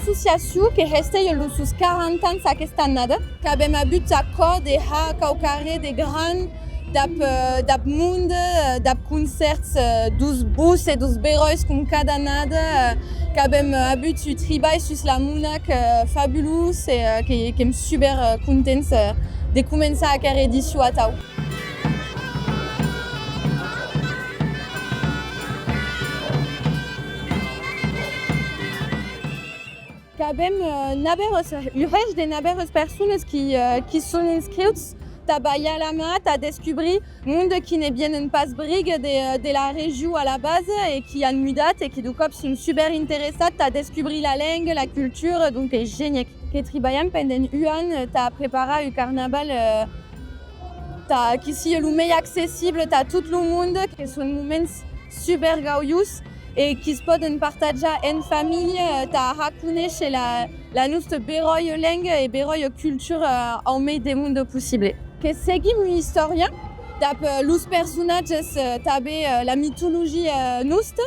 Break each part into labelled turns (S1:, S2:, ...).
S1: associació que resta els seus 40 anys aquesta annada, que hem hagut acord de caucare de gran dap mund, dap concerts dos bus e dos berois com cada annada, que hem hagut un treball sur la munac fabulós e que hem super contents de començar aquesta edició a tau. Avem ureix de naveres persones qui són inscrits a treballar la mà, a descobrir mund qui ne vienen pas brig de la regió a la base i qui han mudat i que de cop són super interessats a descobrir la llengua, la cultura, donc és genial. Que treballem pendant un any a preparar un carnaval qui sigui el més accessible a tot el món, que són moments super gaudiosos e qui es poden partajar en família, a reconèixer la nostra beroi llengua e beroi cultura al més de món possible. Que seguim una història d'ap els personatges també la mitologia nostra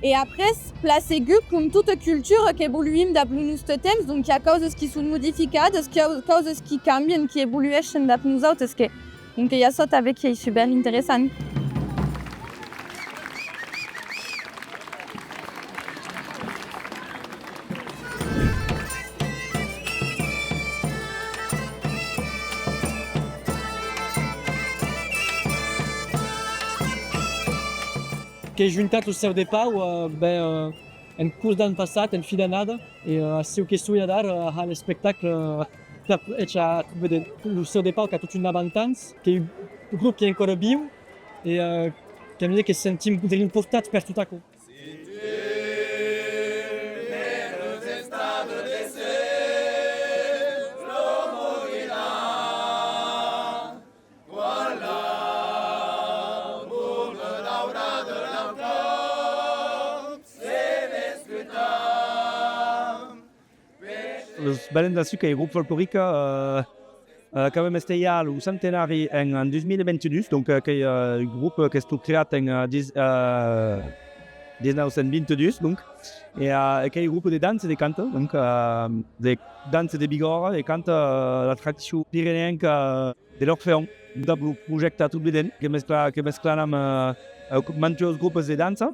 S1: e après placegu com tota cultura que evoluïm d'ap el nostre temps, donc hi ha coses que són modificades, coses que canvien, que evolueixen d'ap nosaltres, donc hi ha això també que és super interessant.
S2: Que he juntat el seu de pau en curs d'any passat, en fi d'anada, i si que estudia d'ara a l'espectacle el seu de pau que ha tot un avantatge, que és un grup que encara viu i que em diu que sentim de l'importat per tot això.
S3: Les Baleines da Sucre, grup folklorique que vam estar al centenari en 2022, donc que un grup que està creat en 1922, donc, et que un grup de danse de canta, donc de danse de bigorra et canta la tradició pirenenca de l'Orfeon, un projecte a tot vedent que mesclan amb mantios grups de dansa,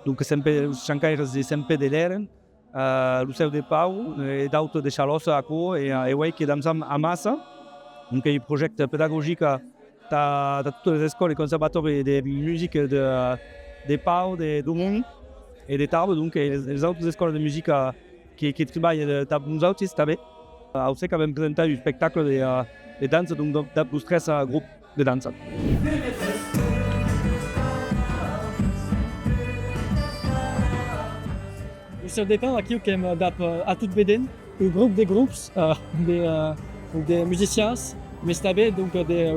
S3: donc sempre els xancaires de sempre de l'eren, el seu de pau e d'autres de xalossa acolo e uai que dansam a massa, un projecte pedagògic a totes les escoles i conservatori de música de pau, de món i de Tarbes, donc les altres escoles de música que treballen amb nosaltres també. Aussi que vam presentar un espectacle de dansa dels tres grups de dansa.
S2: El seu de pau aquí que hem a tot vedent un grup de grups de musicians, mais també de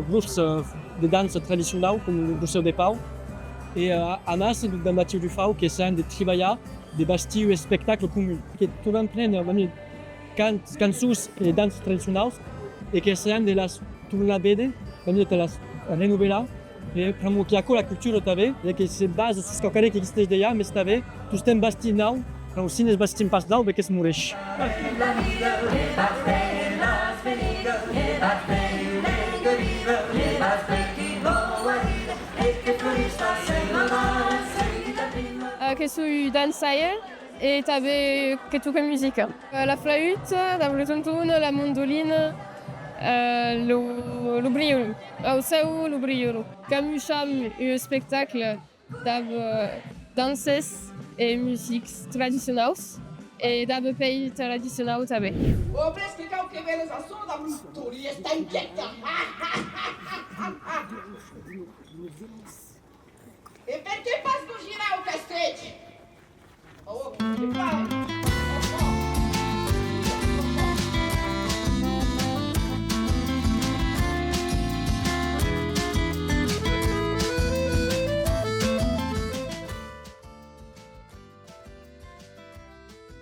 S2: grups de dansa tradicional com el seu de pau. Et a nas de Mathieu Dufau que s'han de treballar, de bastir un espectacle comú, que trobem plen cançons i danses tradicionals i que s'han de les tornar a veure, de les renovelar. Et pramo que la cultura també, que se basa sur quelqu'un qui existeix d'allà, mais també tot estem bastint nou. Però si no es bastim pas dalt, bé que es moreix.
S1: Que soy dansaire et també que toca música. La flauta, le tonton, la mandoline, le briolo. Au seu, le briolo. Comme un spectacle de danses et musiques tradicionals et de pays tradicionals també.
S4: Obresc que cau que venes a so de l'historia està inquieta. E per què pas no girar el castell? Oh, que fa?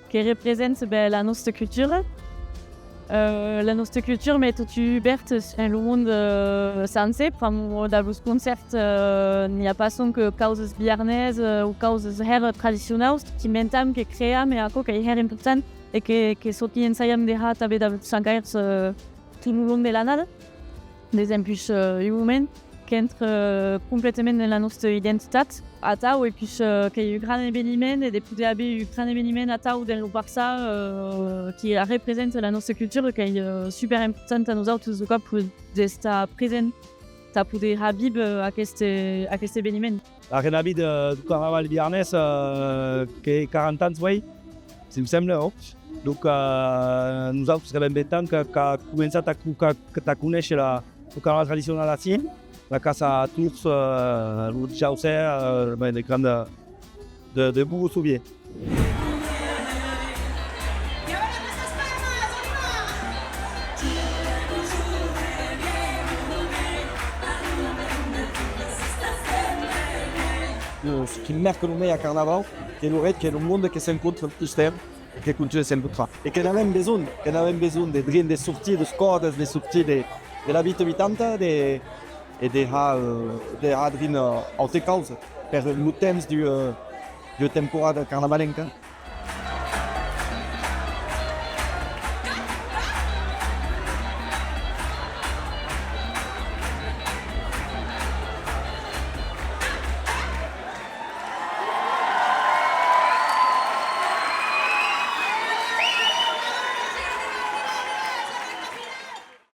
S5: Che representa la nostra cultura. La nostra cultura met tot obert en el món sencer, com dels concerts n'hi ha pas que causes biarnès o causes tradicionals que inventem, que creem, e que és important et que soti ensaiam deja també de s'encaers tout le long de l'anada, des empus humains, que entre completament en la nostra identitat a tau e puis que hi ha un gran eveniment e de poder haver un gran eveniment a tau del Barça qui representa la nostra cultura que és super important a nosaltres de cop d'estar present a poder habib aquest eveniment.
S3: La renavi du carnaval viernes que 40 anys, oui, si em sembla, no? Donc nosaltres sabem bé tant que ha començat a conèixer el carnaval tradicional així, la casa à Tours, le Chaucer, des grandes de beaux souvenirs.
S6: Ce qui marque le meilleur carnaval, c'est le monde qui s'encontre le plus terme, que continue s'encontrer. Et qu'on avait besoin de driner des sorties de squads, des sorties de la vie habitante, et de driner en cause pour le thème du temporada carnavalenca.